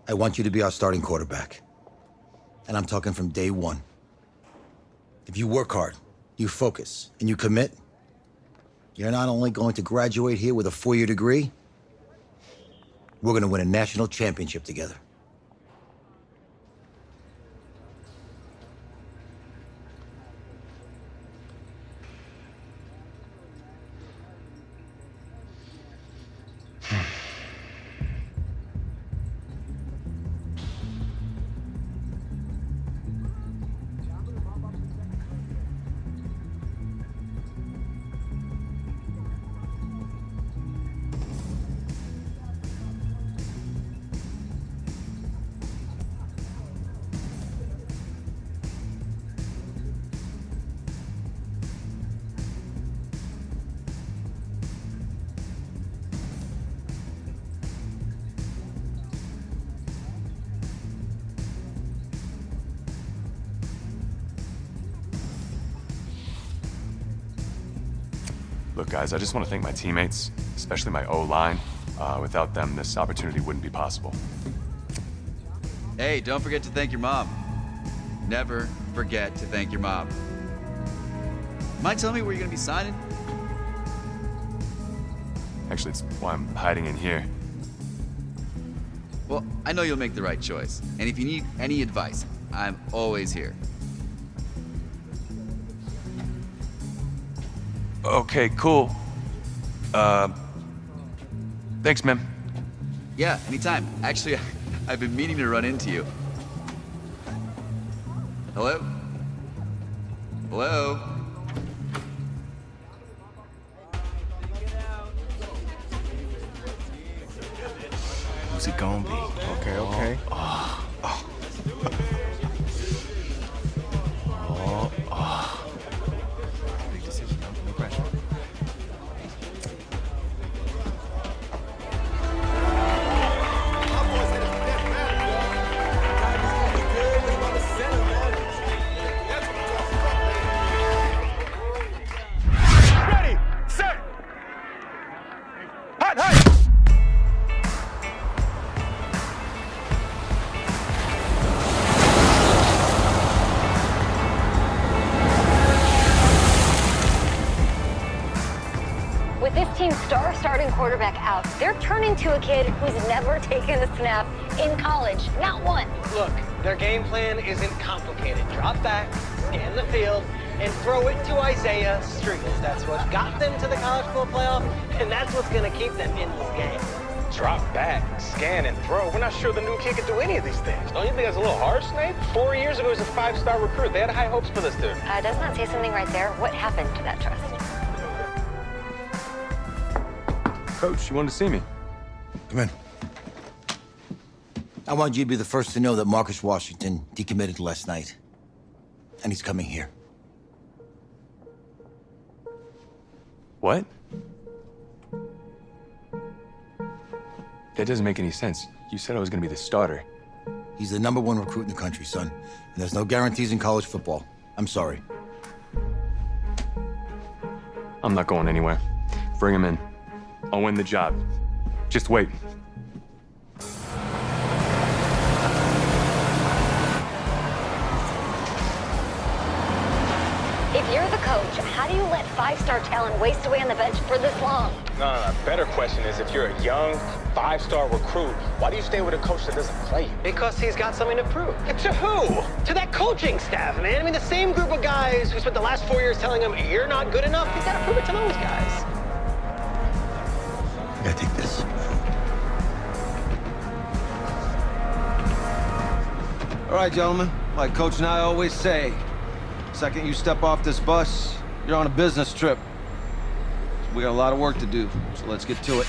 I want you to be our starting quarterback. And I'm talking from day one. If you work hard, you focus, and you commit, you're not only going to graduate here with a 4-year degree, we're going to win a national championship together. Look, guys, I just want to thank my teammates, especially my O-line. Without them, this opportunity wouldn't be possible. Hey, don't forget to thank your mom. Never forget to thank your mom. Mind telling me where you're gonna be signing? Actually, it's why I'm hiding in here. Well, I know you'll make the right choice. And if you need any advice, I'm always here. Okay, cool. Thanks, man. Yeah, anytime. Actually, I've been meaning to run into you. Hello? Hello? Who's it gonna be? Okay, okay. Big decision, no pressure. Ready, set, hot, hot. With this team's star starting quarterback out, they're turning to a kid who's never taken a snap in college, not one. Look, their game plan isn't complicated. Drop back, scan the field, and throw it to Isaiah Striegels. That's what got them to the college football playoff, and that's what's going to keep them in this game. Drop back, scan, and throw. We're not sure the new kid can do any of these things. Don't you think that's a little harsh, Snape? 4 years ago, he was a 5-star recruit. They had high hopes for this dude. Doesn't that say something right there? What happened to that trust? Coach, you wanted to see me. Come in. I want you to be the first to know that Marcus Washington decommitted last night. And he's coming here. What? That doesn't make any sense. You said I was gonna be the starter. He's the #1 recruit in the country, son. And there's no guarantees in college football. I'm sorry. I'm not going anywhere. Bring him in. I'll win the job. Just wait. If you're the coach, how do you let 5-star talent waste away on the bench for this long? No. Better question is, if you're a young 5-star recruit, why do you stay with a coach that doesn't play you? Because he's got something to prove. And to who? To that coaching staff, man. I mean, the same group of guys who spent the last 4 years telling him, you're not good enough, he's got to prove it to those guys. I gotta take this. All right, gentlemen. Like Coach and I always say, second you step off this bus, you're on a business trip. We got a lot of work to do, so let's get to it.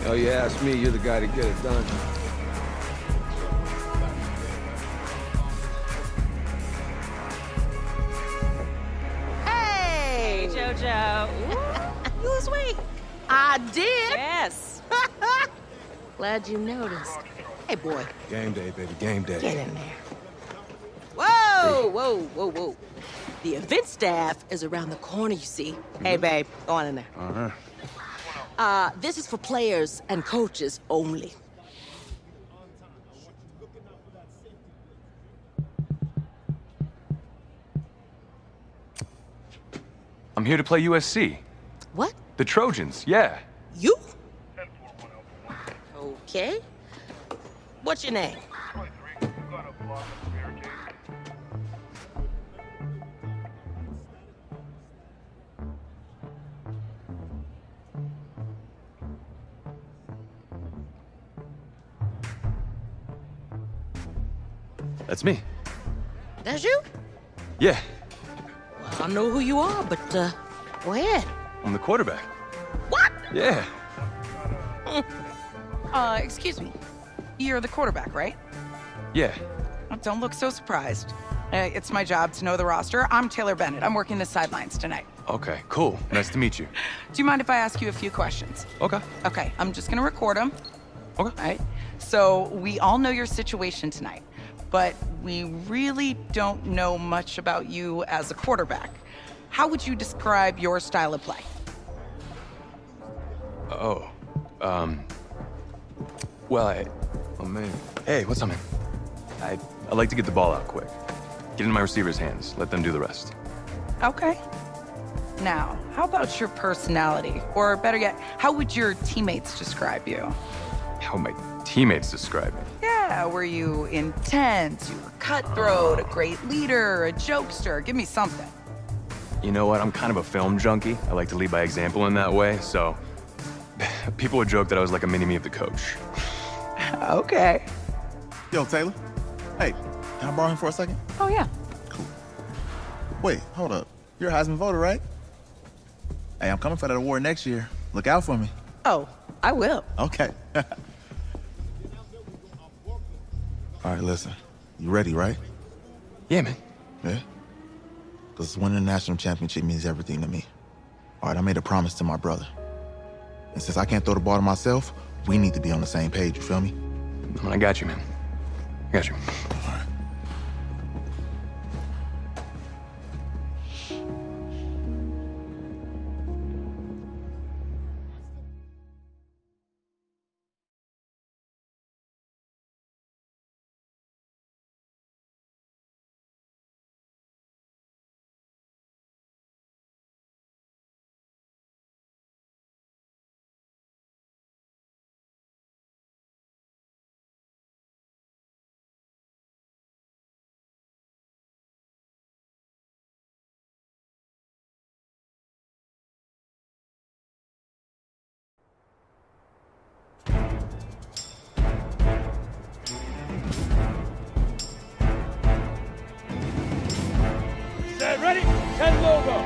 Oh, you ask me, you're the guy to get it done. Joe. You was wait. I did. Yes. Glad you noticed. Hey, boy. Game day, baby, game day. Get in there. Whoa, whoa, whoa, whoa. The event staff is around the corner, you see. Hey, babe, go on in there. Uh-huh. This is for players and coaches only. I'm here to play USC. What? The Trojans, yeah. You? Okay. What's your name? That's me. That's you? Yeah, Well, I don't know who you are, but, go ahead. I'm the quarterback. What? Yeah. Excuse me. You're the quarterback, right? Yeah. Don't look so surprised. It's my job to know the roster. I'm Taylor Bennett. I'm working the sidelines tonight. Okay, cool. Nice to meet you. Do you mind if I ask you a few questions? Okay. Okay, I'm just gonna record them. Okay. All right. So we all know your situation tonight, but we really don't know much about you as a quarterback. How would you describe your style of play? Oh, well, oh man. Hey, what's up, man? I like to get the ball out quick. Get in my receiver's hands. Let them do the rest. Okay. Now, how about your personality? Or better yet, how would your teammates describe you? How my teammates describe me. Yeah, were you intense? You were cutthroat, a great leader, a jokester? Give me something. You know what? I'm kind of a film junkie. I like to lead by example in that way, so people would joke that I was like a mini-me of the coach. Okay. Yo, Taylor. Hey, can I borrow him for a second? Oh, yeah. Wait, hold up. You're a Heisman voter, right? Hey, I'm coming for that award next year. Look out for me. Oh, I will. Okay. All right, listen. You ready, right? Yeah, man. Yeah? Because winning the national championship means everything to me. All right, I made a promise to my brother. And since I can't throw the ball to myself, we need to be on the same page, you feel me? I got you, man. I got you. All right. Set, ready? 10 logo.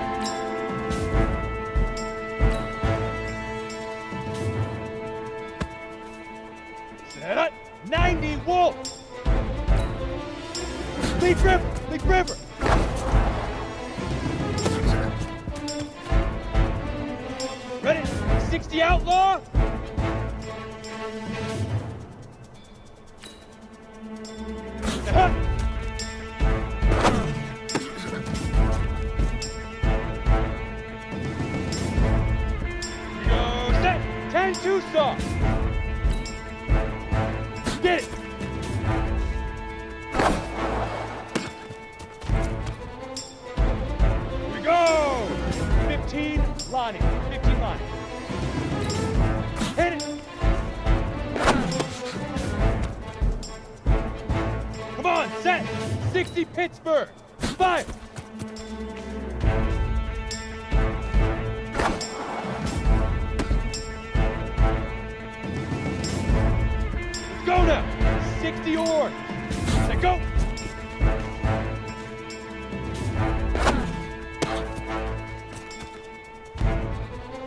Set, 90 Wolf. Leaf River, Leaf River. Ready? 60 Outlaw. Set. Go set. 10 Tucson. Get it. Here we go. 15 Lonnie. 15 Lonnie. Hit it. Come on, set. 60 Pittsburgh. Fire. Let's go now. 60 Orange. Set, go.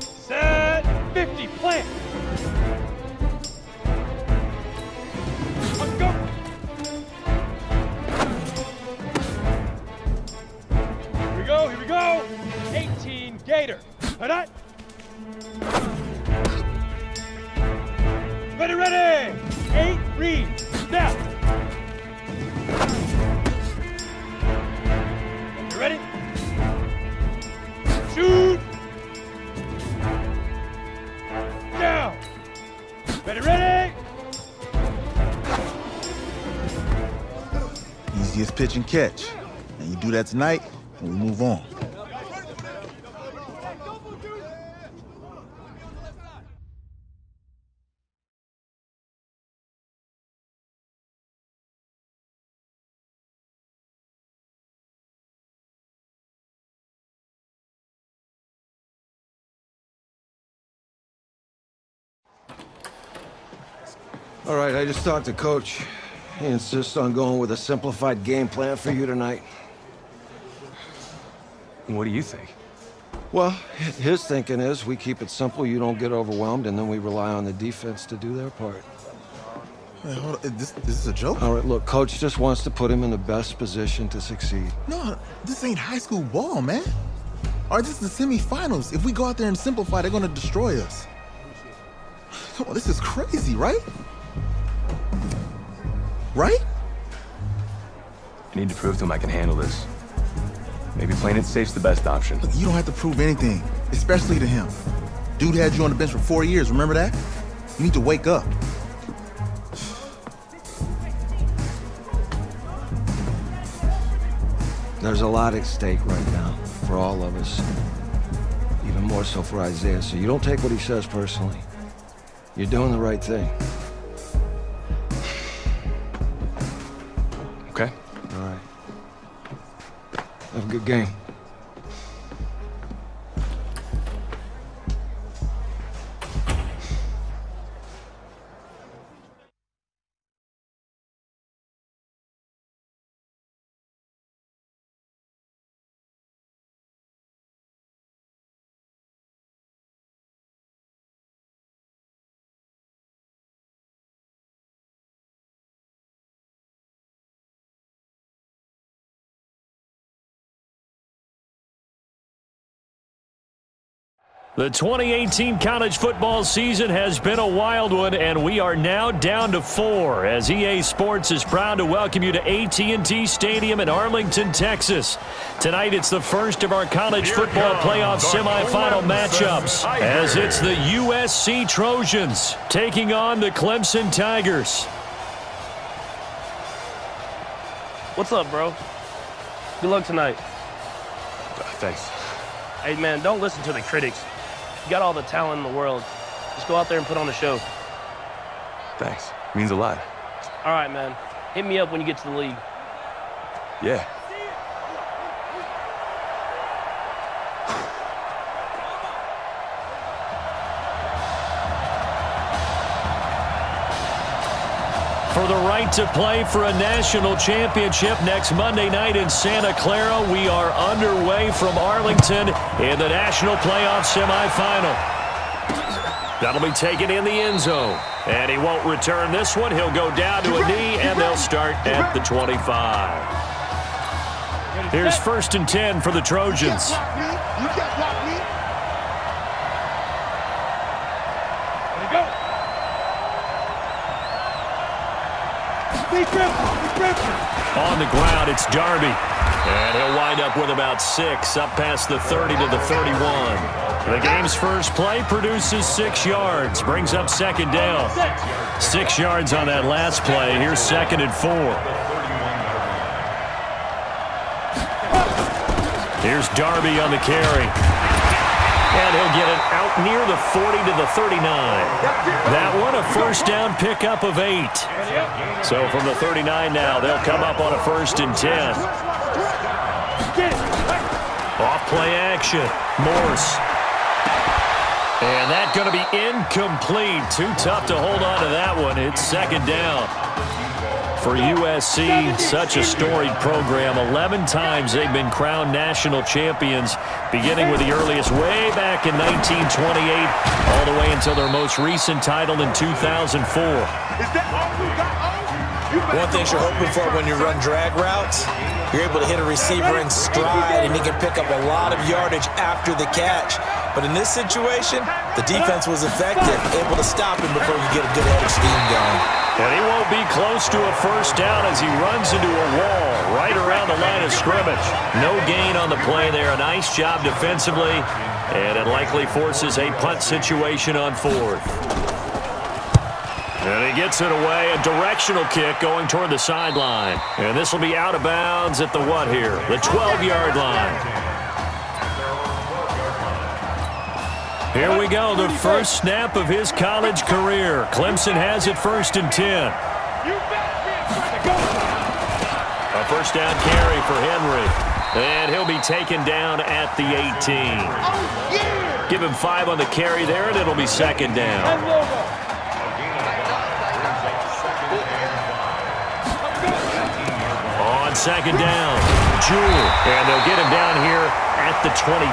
Set. 50 Plant. Let's go. Here we go, here we go. 18 Gator. Easiest pitch and catch. And you do that tonight, and we move on. All right, I just talked to Coach. He insists on going with a simplified game plan for you tonight. What do you think? Well, his thinking is we keep it simple, you don't get overwhelmed, and then we rely on the defense to do their part. Wait, hold on. This is a joke? All right, look, Coach just wants to put him in the best position to succeed. No, this ain't high school ball, man. All right, this is the semifinals. If we go out there and simplify, they're gonna destroy us. Come on, this is crazy, right? Right? I need to prove to him I can handle this. Maybe playing it safe's the best option. Look, you don't have to prove anything, especially to him. Dude had you on the bench for 4 years, remember that? You need to wake up. There's a lot at stake right now for all of us. Even more so for Isaiah, so you don't take what he says personally. You're doing the right thing. Okay. All right. Have a good game. The 2018 college football season has been a wild one, and we are now down to 4 as EA Sports is proud to welcome you to AT&T Stadium in Arlington, Texas. Tonight, it's the first of our college football playoff semifinal matchups as it's the USC Trojans taking on the Clemson Tigers. What's up, bro? Good luck tonight. Thanks. Hey, man, don't listen to the critics. You got all the talent in the world. Just go out there and put on a show. Thanks. Means a lot. All right, man. Hit me up when you get to the league. Yeah. For the right to play for a national championship next Monday night in Santa Clara, we are underway from Arlington in the national playoff semifinal. That'll be taken in the end zone. And he won't return this one. He'll go down to a knee, and they'll start at the 25. Here's 1st and 10 for the Trojans. On the ground, it's Darby. And he'll wind up with about 6, up past the 30 to the 31. The game's first play produces 6 yards, brings up 2nd down. 6 yards on that last play. Here's 2nd and 4. Here's Darby on the carry. And he'll get it out near the 40 to the 39. That one, a 1st down pickup of 8. So from the 39 now, they'll come up on a 1st and 10. Off play action. Morse. And that's going to be incomplete. Too tough to hold on to that one. It's 2nd down. For USC, such a storied program. 11 times they've been crowned national champions, beginning with the earliest way back in 1928, all the way until their most recent title in 2004. One thing you're hoping for when you run drag routes, you're able to hit a receiver in stride, and he can pick up a lot of yardage after the catch. But in this situation, the defense was effective, able to stop him before you get a good head of steam going. And he won't be close to a 1st down as he runs into a wall right around the line of scrimmage. No gain on the play there. A nice job defensively, and it likely forces a punt situation on 4th. And he gets it away, a directional kick going toward the sideline. And this will be out of bounds at the what here? The 12-yard line. Here we go, the first snap of his college career. Clemson has it 1st and 10. A first down carry for Henry. And he'll be taken down at the 18. Give him 5 on the carry there, and it'll be 2nd down. On 2nd down, Jewell. And they'll get him down here at the 23.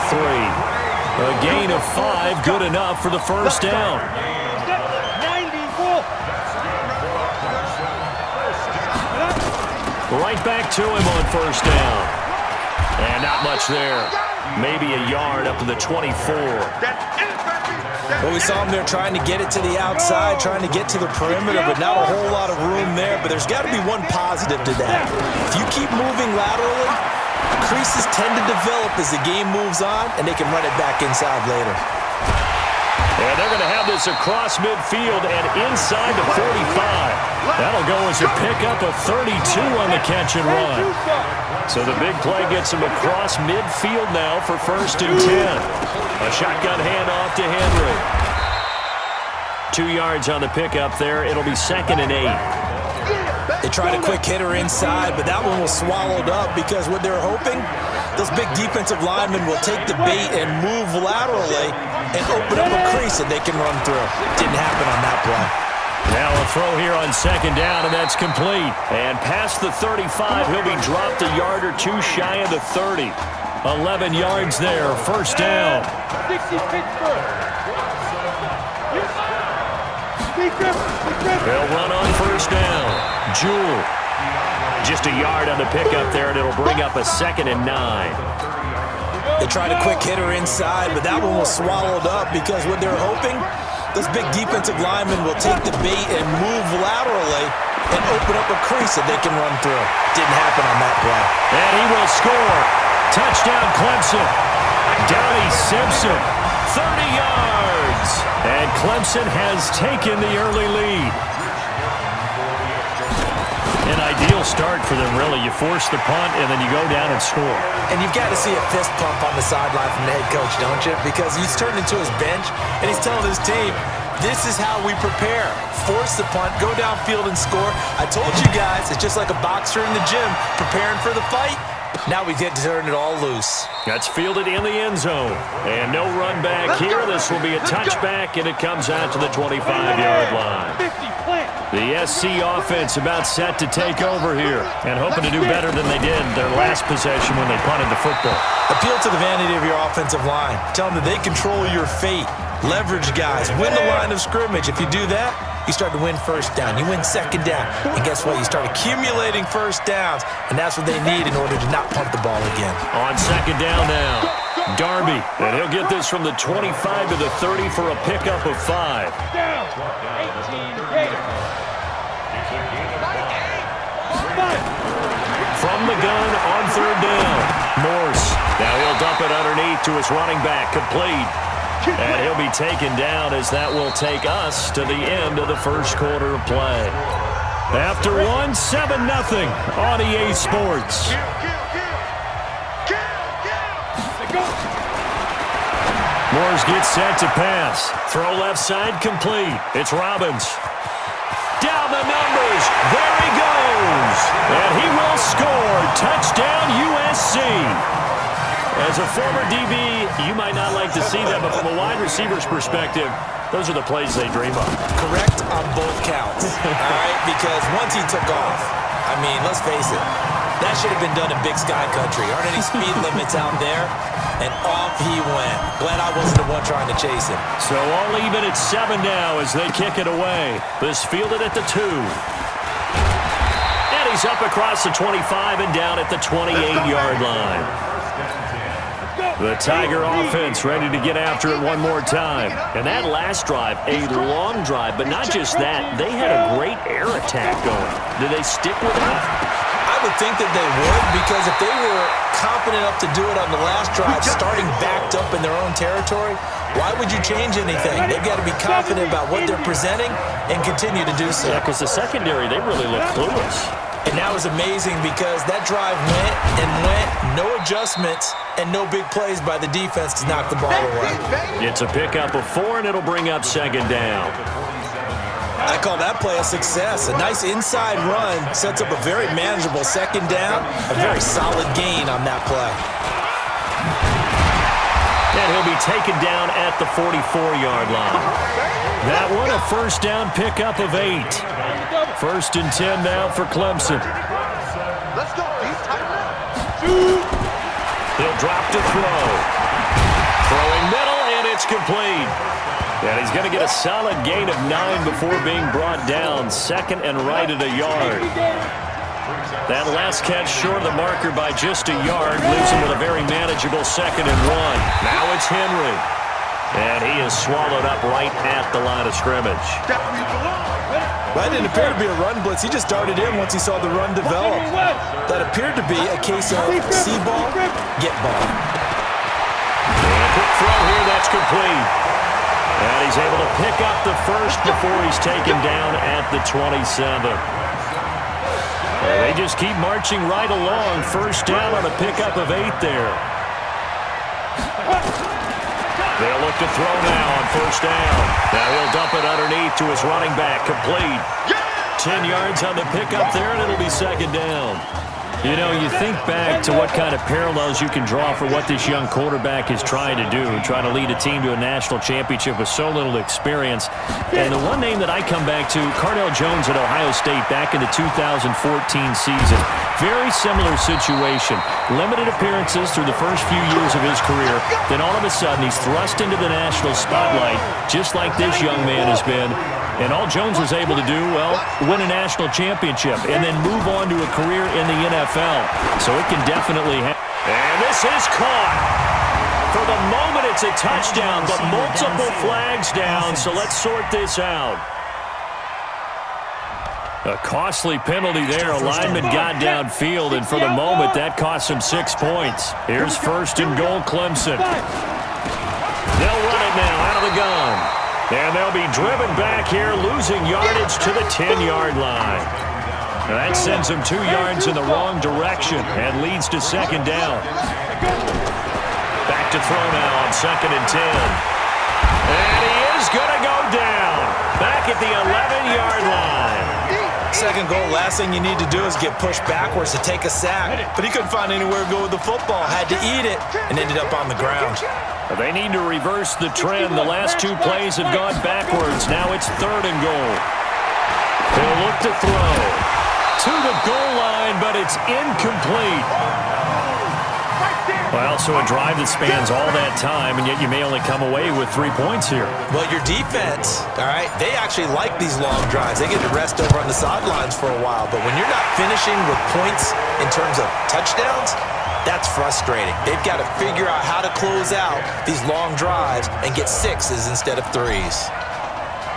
A gain of 5, good enough for the first down. Right back to him on first down. And not much there. Maybe a yard up to the 24. Well, we saw him there trying to get it to the outside, trying to get to the perimeter, but not a whole lot of room there. But there's got to be one positive to that. If you keep moving laterally, creases tend to develop as the game moves on, and they can run it back inside later. And they're going to have this across midfield and inside the 45. That'll go as a pickup of 32 on the catch and run. So the big play gets him across midfield now for 1st and 10. A shotgun handoff to Henry. 2 yards on the pickup there. It'll be 2nd and 8. They tried a quick hitter inside, but that one was swallowed up because what they're hoping, those big defensive linemen will take the bait and move laterally and open up a crease that they can run through. Didn't happen on that play. Now a throw here on 2nd down, and that's complete. And past the 35, he'll be dropped a yard or 2 shy of the 30. 11 yards there, 1st down. They'll run on 1st down. Jewell. Just a yard on the pickup there, and it'll bring up a 2nd and 9. They tried a quick hitter inside, but that one was swallowed up because what they're hoping, those big defensive linemen will take the bait and move laterally and open up a crease that they can run through. Didn't happen on that play. And he will score. Touchdown, Clemson. Downey Simpson, 30 yards. And Clemson has taken the early lead. An ideal start for them, really. You force the punt, and then you go down and score. And you've got to see a fist pump on the sideline from the head coach, don't you? Because he's turned into his bench, and he's telling his team, this is how we prepare. Force the punt, go downfield and score. I told you guys, it's just like a boxer in the gym preparing for the fight. Now we get to turn it all loose. That's fielded in the end zone. And no run back here. This will be a touchback, and it comes out to the 25-yard line. The SC offense about set to take over here and hoping to do better than they did their last possession when they punted the football. Appeal to the vanity of your offensive line. Tell them that they control your fate. Leverage guys. Win the line of scrimmage. If you do that, you start to win 1st down. You win 2nd down. And guess what? You start accumulating 1st downs, and that's what they need in order to not punt the ball again. On 2nd down now, Darby. And he'll get this from the 25 to the 30 for a pickup of 5. From the gun on 3rd down, Morse. Now he'll dump it underneath to his running back, complete. And he'll be taken down as that will take us to the end of the 1st quarter of play. After one, 7-0 on EA Sports. Morse gets set to pass. Throw left side, complete. It's Robbins. Down the numbers. There he goes. And he will score. Touchdown, USC. As a former DB, you might not like to see that, but from a wide receiver's perspective, those are the plays they dream of. Correct on both counts, all right? Because once he took off, I mean, let's face it, that should have been done in Big Sky Country. Aren't any speed limits out there? And off he went. Glad I wasn't the one trying to chase him. So all even at 7 now as they kick it away. This fielded at the 2. And he's up across the 25 and down at the 28-yard line. The Tiger offense ready to get after it one more time. And that last drive, a long drive, but not just that. They had a great air attack going. Do they stick with it? I would think that they would, because if they were confident enough to do it on the last drive, starting backed up in their own territory, why would you change anything? They've got to be confident about what they're presenting and continue to do so. Yeah, because the secondary, they really look clueless. And that was amazing because that drive went and went, no adjustments, and no big plays by the defense to knock the ball away. It's a pickup of 4, and it'll bring up second down. I call that play a success. A nice inside run sets up a very manageable second down, a very solid gain on that play. And he'll be taken down at the 44-yard line. That one, a first down pickup of 8. First and 10 now for Clemson. Let's go. He'll drop to throw. Throwing middle, and it's complete. And he's going to get a solid gain of 9 before being brought down. Second and right at a yard. That last catch short of the marker by just a yard leaves him with a very manageable second and 1. Now it's Henry. And he is swallowed up right at the line of scrimmage. That didn't appear to be a run blitz. He just darted in once he saw the run develop. That appeared to be a case of see ball, get ball. And a quick throw here, that's complete. And he's able to pick up the first before he's taken down at the 27. They just keep marching right along. First down on a pickup of 8 there. They'll look to throw now on first down. Now he'll dump it underneath to his running back. Complete. 10 yards on the pickup there, and it'll be second down. You know, you think back to what kind of parallels you can draw for what this young quarterback is trying to do, trying to lead a team to a national championship with so little experience. And the one name that I come back to, Cardale Jones at Ohio State back in the 2014 season. Very similar situation. Limited appearances through the first few years of his career. Then all of a sudden, he's thrust into the national spotlight, just like this young man has been. And all Jones was able to do, well, win a national championship and then move on to a career in the NFL. So it can definitely happen. And this is caught. For the moment, it's a touchdown, but multiple flags down, so let's sort this out. A costly penalty there. A lineman got downfield, and for the moment, that cost him 6 points. Here's first and goal, Clemson. They'll run it now out of the gun. And they'll be driven back here, losing yardage to the 10-yard line. That sends them 2 yards in the wrong direction and leads to second down. Back to throw now on second and 10. And he is going to go down. Back at the 11-yard line. Second goal, last thing you need to do is get pushed backwards to take a sack. But he couldn't find anywhere to go with the football, had to eat it, and ended up on the ground. They need to reverse the trend. The last 2 plays have gone backwards. Now it's third and goal. They'll look to throw to the goal line, but it's incomplete. Well, so a drive that spans all that time, and yet you may only come away with 3 points here. Well, your defense, all right, they actually like these long drives. They get to rest over on the sidelines for a while, but when you're not finishing with points in terms of touchdowns, that's frustrating. They've got to figure out how to close out these long drives and get 6s instead of 3s.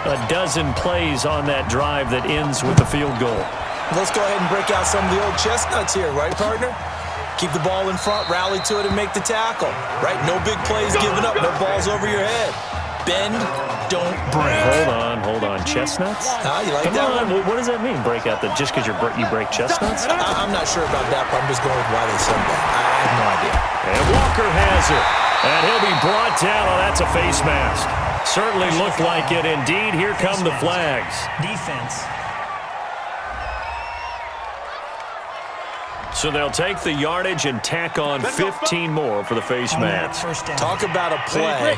A dozen plays on that drive that ends with a field goal. Let's go ahead and break out some of the old chestnuts here, right, partner? Keep the ball in front, rally to it, and make the tackle, right? No big plays given up, no balls over your head. Bend, don't break. Hold on. Chestnuts? You like Come that on. one? What does that mean? Break out just because you break chestnuts? I'm not sure about that, but I'm just going with why they said that. I have no idea. And Walker has it. And he'll be brought down. Oh, that's a face mask. Certainly looked like it. Indeed, here come the flags. Defense. So they'll take the yardage and tack on 15 more for the face mask. Talk about a play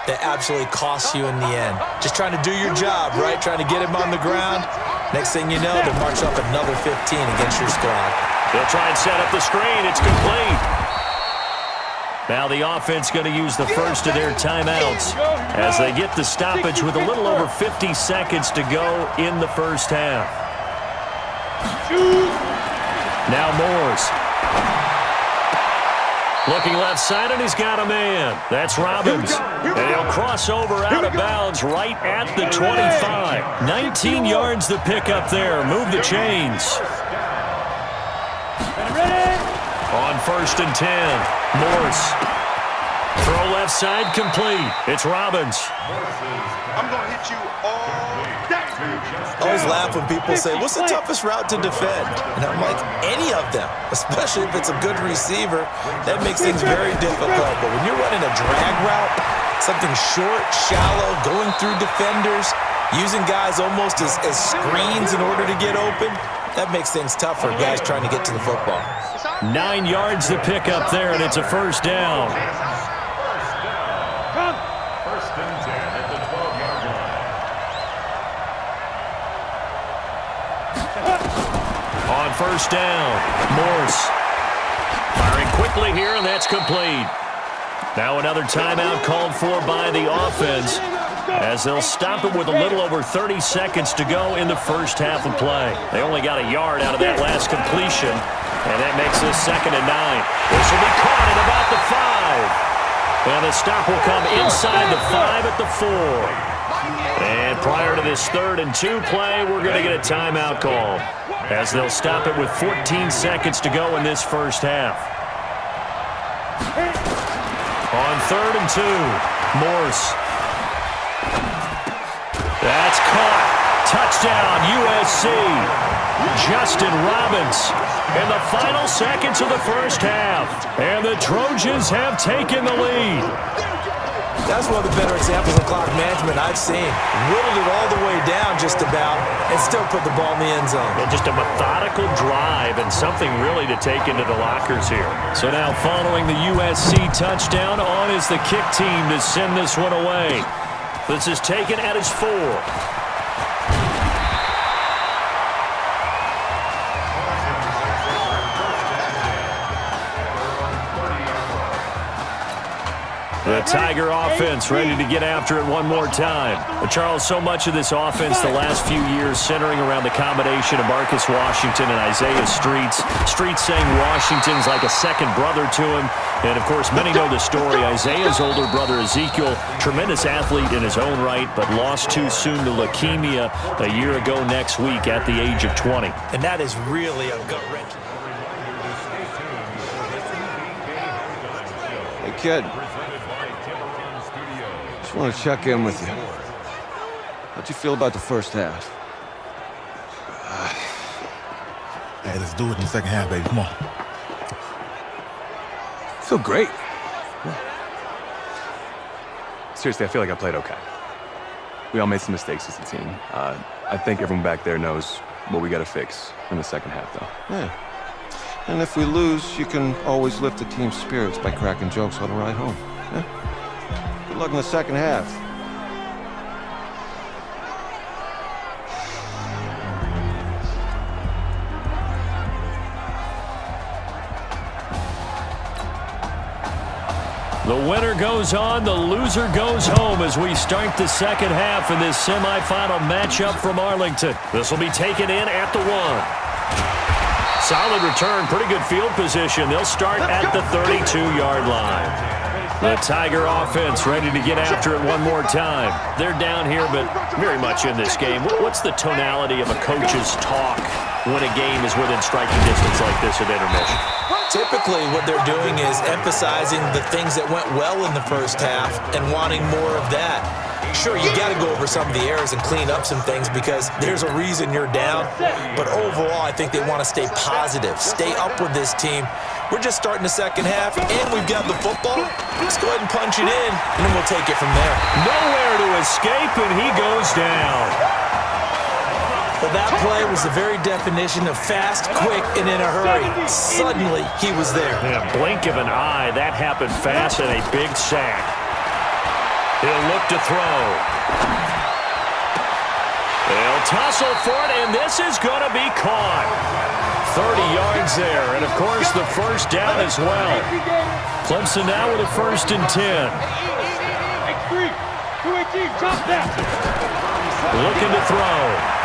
that absolutely costs you in the end. Just trying to do your job, right? Trying to get him on the ground. Next thing you know, they'll march up another 15 against your squad. They'll try and set up the screen. It's complete. Now the offense going to use the first of their timeouts as they get the stoppage with a little over 50 seconds to go in the first half. Now Moores. Looking left side, and he's got a man. That's Robbins. And he'll cross over out of bounds right at the 25. 19 yards to pick up there. Move the chains. On 1st and 10, Morse. Throw left side complete. It's Robbins. I'm going to hit you all day. I always laugh when people say, what's the toughest route to defend? And I'm like, any of them, especially if it's a good receiver. That makes things very difficult. But when you're running a drag route, something short, shallow, going through defenders, using guys almost as screens in order to get open, that makes things tough for guys trying to get to the football. 9 yards to pick up there, and it's a first down. First and 10 at the 12-yard line. On first down, Morse. Firing quickly here, and that's complete. Now another timeout called for by the offense, as they'll stop it with a little over 30 seconds to go in the first half of play. They only got a yard out of that last completion, and that makes this 2nd and 9. This will be caught at about the 5. And the stop will come inside the 5 at the 4. And prior to this 3rd and 2 play, we're going to get a timeout call, as they'll stop it with 14 seconds to go in this first half. On 3rd and 2, Morse. That's caught. Touchdown, USC. Justin Robbins in the final seconds of the first half. And the Trojans have taken the lead. That's one of the better examples of clock management I've seen. Whittled it all the way down just about and still put the ball in the end zone. And just a methodical drive and something really to take into the lockers here. So now following the USC touchdown, on is the kick team to send this one away. This is taken at its 4. The Tiger offense ready to get after it one more time. But Charles, so much of this offense the last few years centering around the combination of Marcus Washington and Isaiah Streets. Streets saying Washington's like a second brother to him. And, of course, many know the story. Isaiah's older brother, Ezekiel, tremendous athlete in his own right, but lost too soon to leukemia a year ago next week at the age of 20. And that is really a gut-wrench. Hey, kid. Just want to check in with you. How'd you feel about the first half? Hey, let's do it in the second half, baby. Come on. I feel great. Seriously, I feel like I played okay. We all made some mistakes as a team. I think everyone back there knows what we got to fix in the second half, though. Yeah. And if we lose, you can always lift the team's spirits by cracking jokes on the ride home. Yeah? Good luck in the second half. The winner goes on, the loser goes home as we start the second half in this semifinal matchup from Arlington. This will be taken in at the 1. Solid return, pretty good field position. They'll start at the 32-yard line. The Tiger offense ready to get after it one more time. They're down here, but very much in this game. What's the tonality of a coach's talk when a game is within striking distance like this at intermission? Typically, what they're doing is emphasizing the things that went well in the first half and wanting more of that. Sure, you got to go over some of the errors and clean up some things because there's a reason you're down. But overall, I think they want to stay positive, stay up with this team. We're just starting the second half, and we've got the football. Let's go ahead and punch it in, and then we'll take it from there. Nowhere to escape, and he goes down. But that play was the very definition of fast, quick, and in a hurry. Suddenly, he was there. In a blink of an eye, that happened fast and a big sack. He'll look to throw. They'll tussle for it, and this is going to be caught. 30 yards there, and of course the first down as well. Clemson now with a 1st and 10. Looking to throw.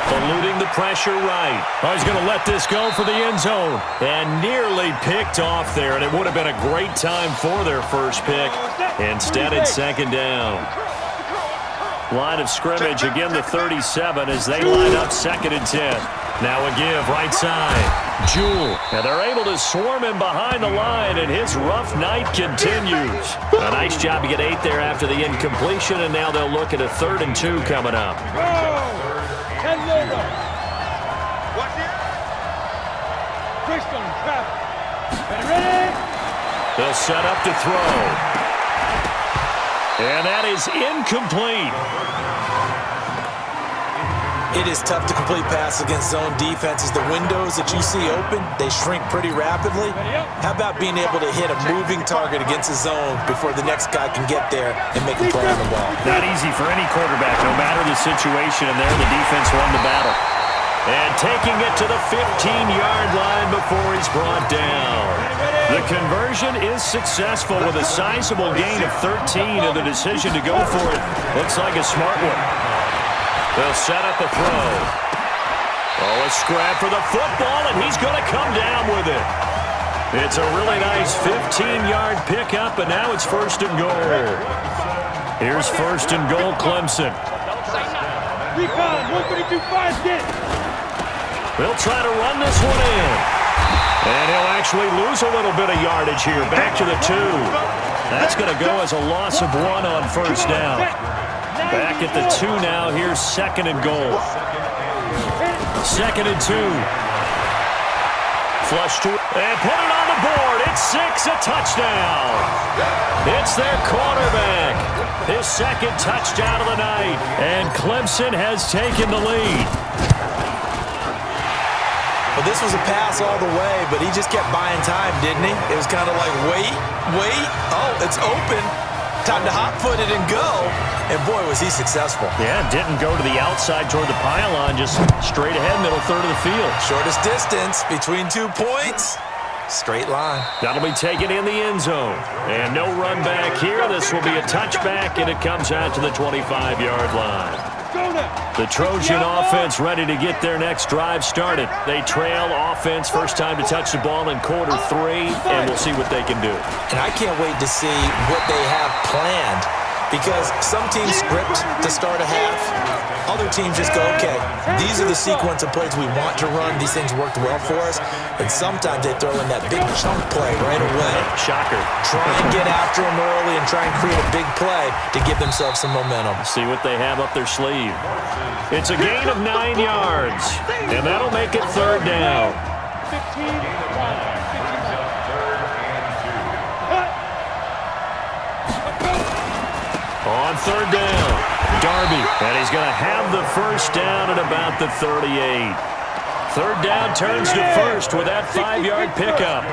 Eluding the pressure right. Oh, he's going to let this go for the end zone. And nearly picked off there, and it would have been a great time for their first pick. Instead, it's 2nd down. Line of scrimmage, again the 37 as they line up 2nd and 10. Now a give, right side. Jewell. And they're able to swarm him behind the line, and his rough night continues. A nice job to get 8 there after the incompletion, and now they'll look at a 3rd and 2 coming up. They'll set up to throw. And that is incomplete. It is tough to complete passes against zone defenses. The windows that you see open, they shrink pretty rapidly. How about being able to hit a moving target against a zone before the next guy can get there and make a play on the ball? Not easy for any quarterback, no matter the situation, and there the defense won the battle. And taking it to the 15-yard line before he's brought down. The conversion is successful with a sizable gain of 13, and the decision to go for it looks like a smart one. They'll set up a throw. Oh, a scrap for the football, and he's going to come down with it. It's a really nice 15-yard pickup, and now it's 1st and goal. Here's 1st and goal, Clemson. Recon, 132-5, get. They'll try to run this one in. And he'll actually lose a little bit of yardage here. Back to the 2. That's going to go as a loss of 1 on 1st down. Back at the 2 now. Here's 2nd and goal. 2nd and 2. Flush to and put it on the board. It's 6, a touchdown. It's their quarterback. His 2nd touchdown of the night. And Clemson has taken the lead. Well, this was a pass all the way, but he just kept buying time, didn't he? It was kind of like, wait. Oh, it's open. Time to hot-foot it and go. And, boy, was he successful. Yeah, didn't go to the outside toward the pylon, just straight ahead, middle third of the field. Shortest distance between 2 points. Straight line. That'll be taken in the end zone. And no run back here. This will be a touchback, and it comes out to the 25-yard line. The Trojan offense ready to get their next drive started. They trail offense, first time to touch the ball in quarter 3, and we'll see what they can do. And I can't wait to see what they have planned, because some teams script to start a half. Other teams just go, okay, these are the sequence of plays we want to run. These things worked well for us. And sometimes they throw in that big chunk play right away. Shocker. Try and get after them early and try and create a big play to give themselves some momentum. See what they have up their sleeve. It's a gain of 9 yards, and that'll make it 3rd down. On 3rd down, Darby, and he's going to have the 1st down at about the 38. 3rd down turns to 1st with that 5-yard pickup.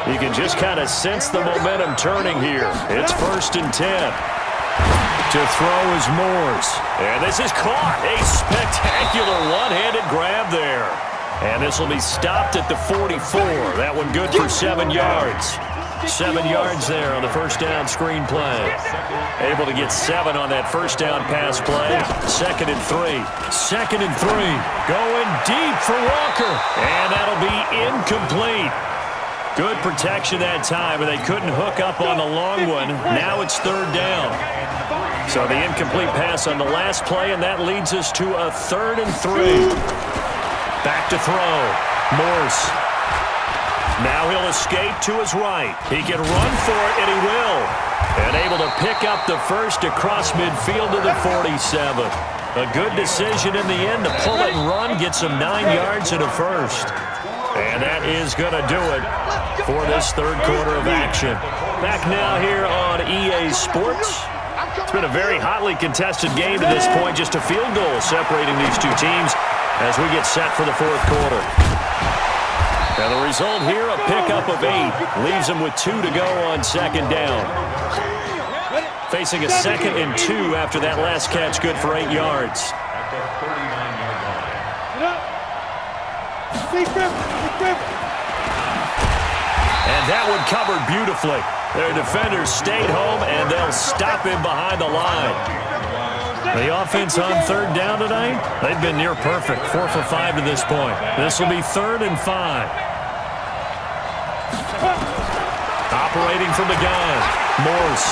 You can just kind of sense the momentum turning here. It's 1st and 10. To throw is Morse. And this is caught. A spectacular one-handed grab there. And this will be stopped at the 44. That one good for 7 yards. 7 yards there on the 1st down screen play. Able to get 7 on that 1st down pass play. 2nd and 3. 2nd and 3. Going deep for Walker. And that'll be incomplete. Good protection that time, and they couldn't hook up on the long one. Now it's 3rd down. So the incomplete pass on the last play, and that leads us to a 3rd and 3. Back to throw. Morse. Now he'll escape to his right. He can run for it, and he will. And able to pick up the 1st across midfield to the 47. A good decision in the end to pull it and run, get some 9 yards and a 1st. And that is going to do it for this 3rd quarter of action. Back now here on EA Sports. It's been a very hotly contested game to this point. Just a field goal separating these two teams as we get set for the 4th quarter. Now the result here, a pickup of 8. Leaves them with 2 to go on 2nd down. Facing a 2nd and 2 after that last catch, good for 8 yards. And that one covered beautifully. Their defenders stayed home, and they'll stop him behind the line. The offense on 3rd down tonight, they've been near perfect, 4 for 5 to this point. This will be 3rd and 5. Operating from the gun, Morse.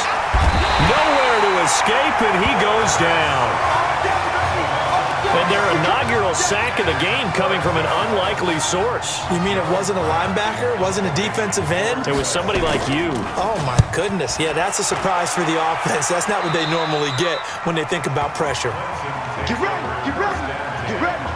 Nowhere to escape, and he goes down. And their inaugural sack of the game coming from an unlikely source. You mean it wasn't a linebacker? It wasn't a defensive end? It was somebody like you. Oh, my goodness. Yeah, that's a surprise for the offense. That's not what they normally get when they think about pressure. Get ready, get ready, get ready.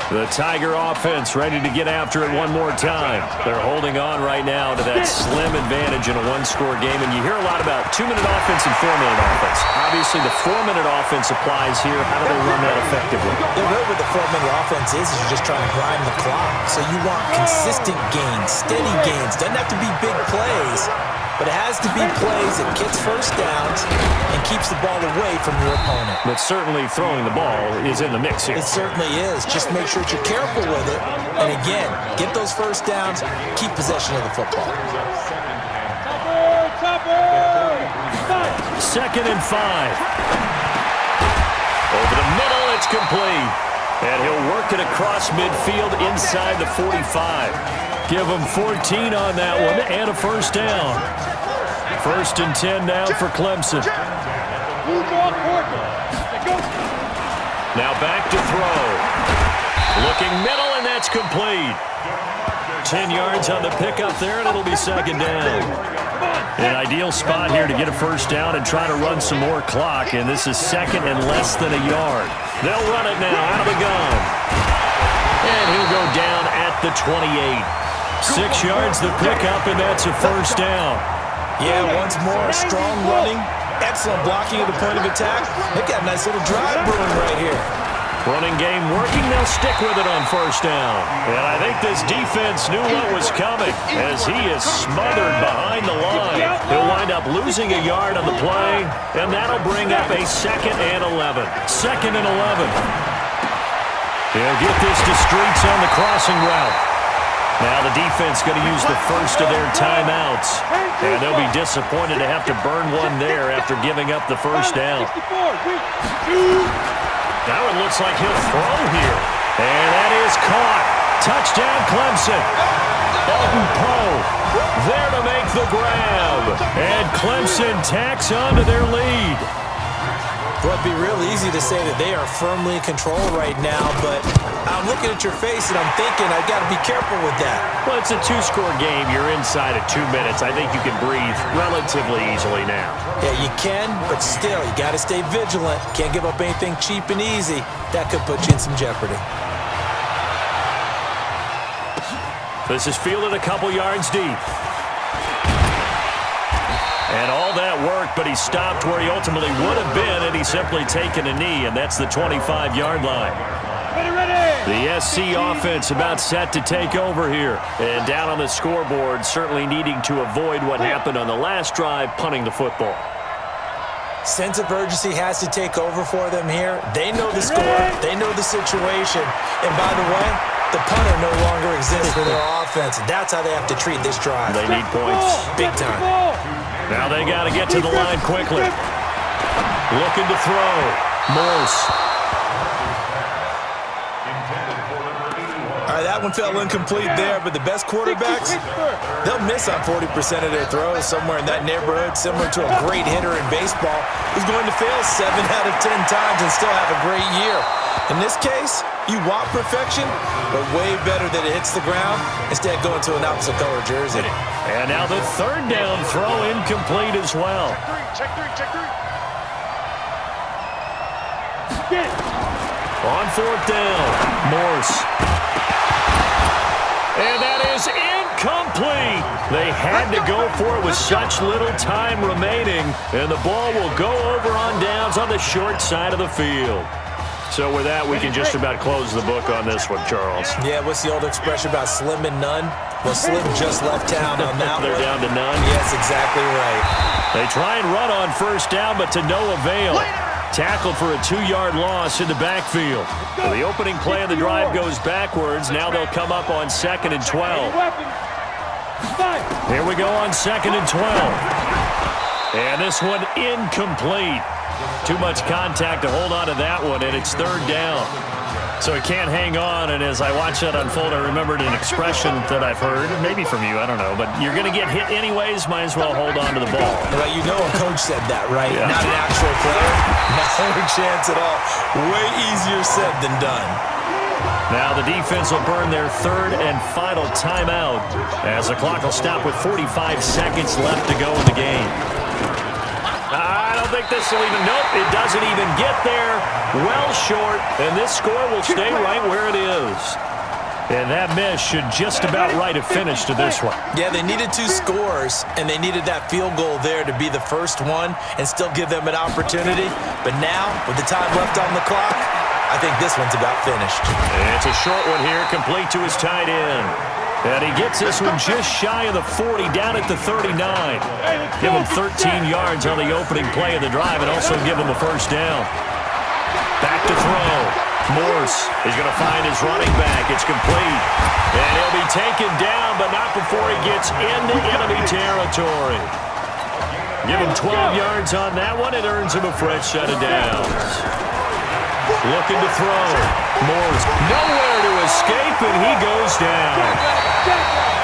The Tiger offense ready to get after it one more time. They're holding on right now to that slim advantage in a one-score game, and you hear a lot about 2-minute offense and 4-minute offense. Obviously, the 4-minute offense applies here. How do they run that effectively? Yeah, really what the 4-minute offense is you're just trying to grind the clock. So you want consistent gains, steady gains. Doesn't have to be big plays, but it has to be plays that gets first downs and keeps the ball away from your opponent. But certainly throwing the ball is in the mix here. It certainly is. Just make sure that you're careful with it. And again, get those first downs, keep possession of the football. 2nd and 5. Over the middle, it's complete. And he'll work it across midfield inside the 45. Give him 14 on that one and a first down. 1st and 10 now for Clemson. Now back to throw. Looking middle, and that's complete. 10 yards on the pickup there, and it'll be 2nd down. An ideal spot here to get a first down and try to run some more clock, and this is 2nd and less than a yard. They'll run it now out of the gun. And he'll go down at the 28. 6 yards the pickup, and that's a first down. Yeah, once more, strong running, excellent blocking at the point of attack. They've got a nice little drive brewing right here. Running game working, they'll stick with it on first down. And I think this defense knew what was coming as he is smothered behind the line. He'll wind up losing a yard on the play, and that'll bring up a 2nd and 11. 2nd and 11. They'll get this to Streets on the crossing route. Now the defense going to use the first of their timeouts, and they'll be disappointed to have to burn one there after giving up the first down. Now it looks like he'll throw here, and that is caught. Touchdown Clemson. Alton Poe there to make the grab, and Clemson tacks on to their lead. Well, it'd be real easy to say that they are firmly in control right now, but I'm looking at your face and I'm thinking I've got to be careful with that. Well, it's a 2-score game. You're inside of 2 minutes. I think you can breathe relatively easily now. Yeah, you can, but still, you got to stay vigilant. Can't give up anything cheap and easy. That could put you in some jeopardy. This is fielded a couple yards deep. And all that work, but he stopped where he ultimately would have been, and he's simply taken a knee, and that's the 25-yard line. The SC offense about set to take over here. And down on the scoreboard, certainly needing to avoid what happened on the last drive, punting the football. Sense of urgency has to take over for them here. They know the score. They know the situation. And by the way, the punter no longer exists for their offense. That's how they have to treat this drive. They need points. Big time. Now they got to get to the line quickly. Looking to throw. Morse. All right, that one fell incomplete there, but the best quarterbacks, they'll miss on 40% of their throws, somewhere in that neighborhood, similar to a great hitter in baseball who's going to fail 7 out of 10 times and still have a great year. In this case, you want perfection, but way better that it hits the ground instead of going to an opposite color jersey. And now the 3rd down throw incomplete as well. Check three. On 4th down, Morse. And that is incomplete. They had to go for it with such little time remaining, and the ball will go over on downs on the short side of the field. So with that, we can just about close the book on this one, Charles. Yeah, what's the old expression about slim and none? Well, Slim just left town on that They're one. down to none? Yes, exactly right. They try and run on 1st down, but to no avail. Tackled for a 2-yard loss in the backfield. So the opening play of the drive goes backwards. Now they'll come up on 2nd and 12. Here we go on 2nd and 12. And this one incomplete. Too much contact to hold on to that one, and it's 3rd down. So he can't hang on, and as I watch that unfold, I remembered an expression that I've heard, maybe from you, I don't know, but you're going to get hit anyways, might as well hold on to the ball. Well, you know a coach said that, right? Yeah. Not an actual player. Not a chance at all. Way easier said than done. Now the defense will burn their third and final timeout as the clock will stop with 45 seconds left to go in the game. I don't think this will even, nope, it doesn't even get there. Well short, and this score will stay right where it is. And that miss should just about right a finish to this one. Yeah, they needed 2 scores, and they needed that field goal there to be the first one and still give them an opportunity. But now, with the time left on the clock, I think this one's about finished. And it's a short one here, complete to his tight end. And he gets this one just shy of the 40, down at the 39. Give him 13 yards on the opening play of the drive and also give him a first down. Back to throw. Morse is going to find his running back. It's complete. And he'll be taken down, but not before he gets into enemy territory. Give him 12 yards on that one. It earns him a fresh set of downs. Looking to throw. Morse nowhere to escape, and he goes down.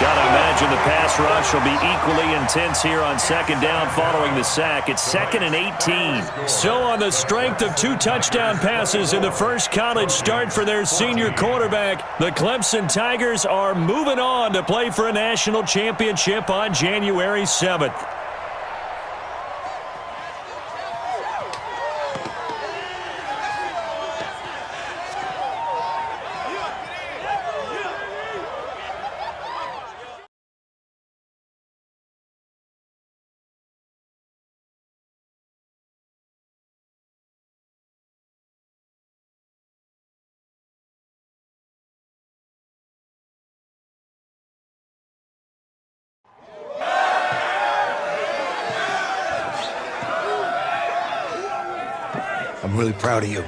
Got to imagine the pass rush will be equally intense here on second down following the sack. It's 2nd and 18. So on the strength of 2 touchdown passes in the first college start for their senior quarterback, the Clemson Tigers are moving on to play for a national championship on January 7th. I'm really proud of you.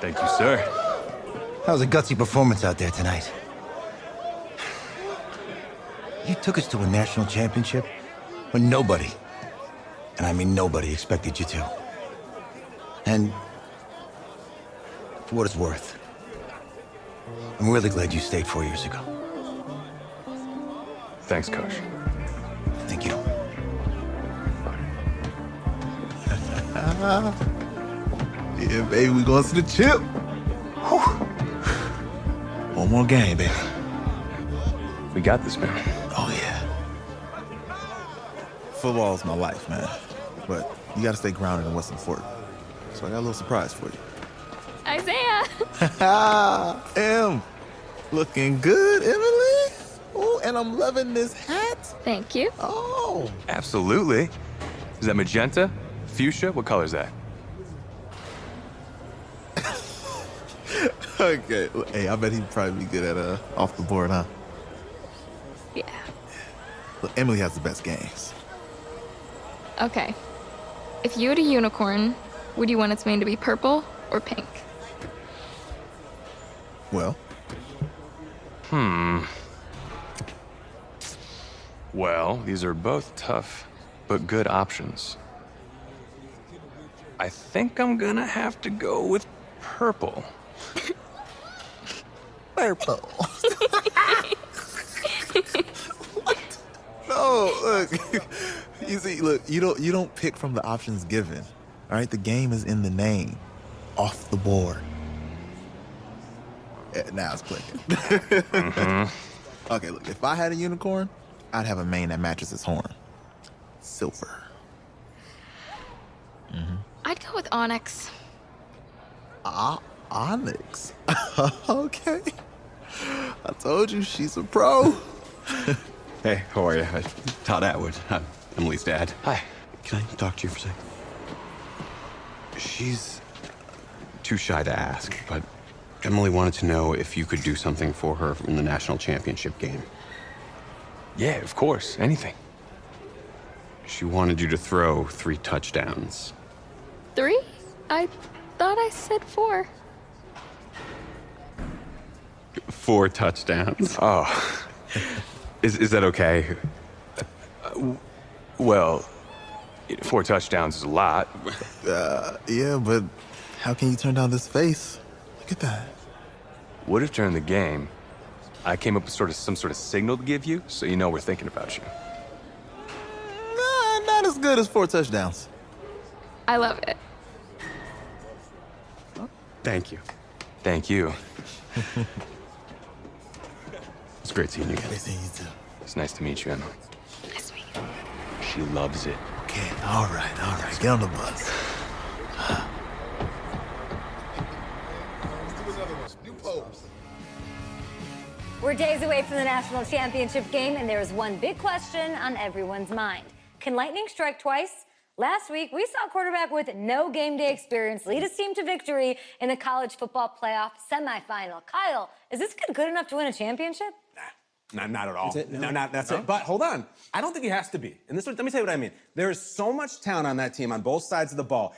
Thank you, sir. That was a gutsy performance out there tonight. You took us to a national championship when nobody, and I mean nobody, expected you to. And for what it's worth, I'm really glad you stayed 4 years ago. Thanks, Coach. Thank you. Yeah, baby, we going to the chip. Whew. One more game, baby. We got this, man. Oh, yeah. Football is my life, man. But you got to stay grounded in what's important. So I got a little surprise for you. Isaiah! Looking good, Emily. Oh, and I'm loving this hat. Thank you. Oh. Absolutely. Is that magenta? Fuchsia? What color is that? Okay. Hey, I bet he'd probably be good at off the board, huh? Yeah. Look, Emily has the best games. Okay. If you had a unicorn, would you want its mane to be purple or pink? Well? Well, these are both tough, but good options. I think I'm gonna have to go with purple. Purple. What? No, look. You see, look, you don't pick from the options given. All right, the game is in the name. Off the board. Yeah, now it's clicking. Okay, look, if I had a unicorn, I'd have a mane that matches its horn. Silver. I'd go with Onyx. Onyx? Okay. I told you, she's a pro. Hey, how are you? Todd Atwood. I'm Emily's dad. Hi. Can I talk to you for a sec? She's too shy to ask, but Emily wanted to know if you could do something for her in the national championship game. Yeah, of course. Anything. She wanted you to throw 3 touchdowns. 3? I thought I said 4. 4 touchdowns. Oh. Is that okay? Well, 4 touchdowns is a lot. Yeah, but how can you turn down this face? Look at that. What if during the game, I came up with some sort of signal to give you so you know we're thinking about you? Nah, not as good as 4 touchdowns. I love it. Thank you. Thank you. It's great seeing you again. Great seeing you too. It's nice to meet you, Emma. Nice to meet you. She loves it. Okay, all right. Get on the bus. We're days away from the national championship game, and there is one big question on everyone's mind. Can lightning strike twice? Last week, we saw a quarterback with no game day experience lead his team to victory in the college football playoff semifinal. Kyle, is this kid good enough to win a championship? Not at all. That's it? No, that's it. But hold on. I don't think he has to be. And let me tell you what I mean. There is so much talent on that team on both sides of the ball.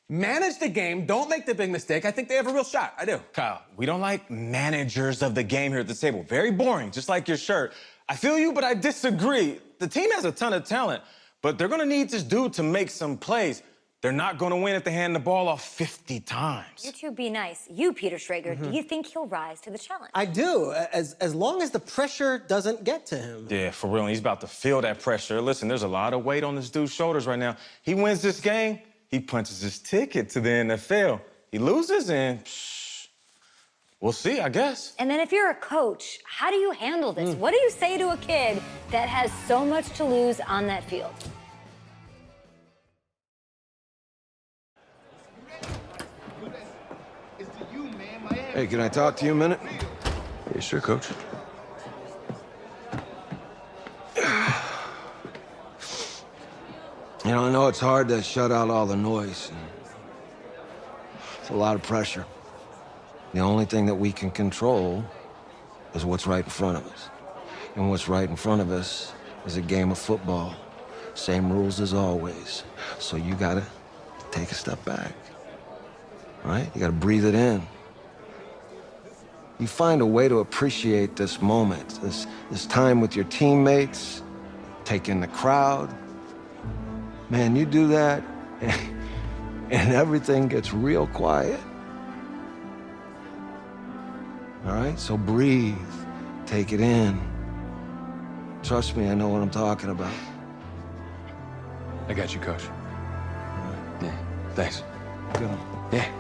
Manage the game. Don't make the big mistake. I think they have a real shot. I do. Kyle, we don't like managers of the game here at the table. Very boring, just like your shirt. I feel you, but I disagree. The team has a ton of talent, but they're going to need this dude to make some plays. They're not going to win if they hand the ball off 50 times. You two be nice. You, Peter Schrager, do you think he'll rise to the challenge? I do, as long as the pressure doesn't get to him. Yeah, for real. He's about to feel that pressure. Listen, there's a lot of weight on this dude's shoulders right now. He wins this game, he punches his ticket to the NFL. He loses, and we'll see, I guess. And then if you're a coach, how do you handle this? What do you say to a kid that has so much to lose on that field? Hey, can I talk to you a minute? Yeah, sure, Coach. You know, I know it's hard to shut out all the noise. It's a lot of pressure. The only thing that we can control is what's right in front of us. And what's right in front of us is a game of football. Same rules as always. So you gotta take a step back. All right? You gotta breathe it in. You find a way to appreciate this moment, this time with your teammates, take in the crowd. Man, you do that, and everything gets real quiet. All right? So breathe, take it in. Trust me, I know what I'm talking about. I got you, Coach. Yeah, thanks. Good. Yeah.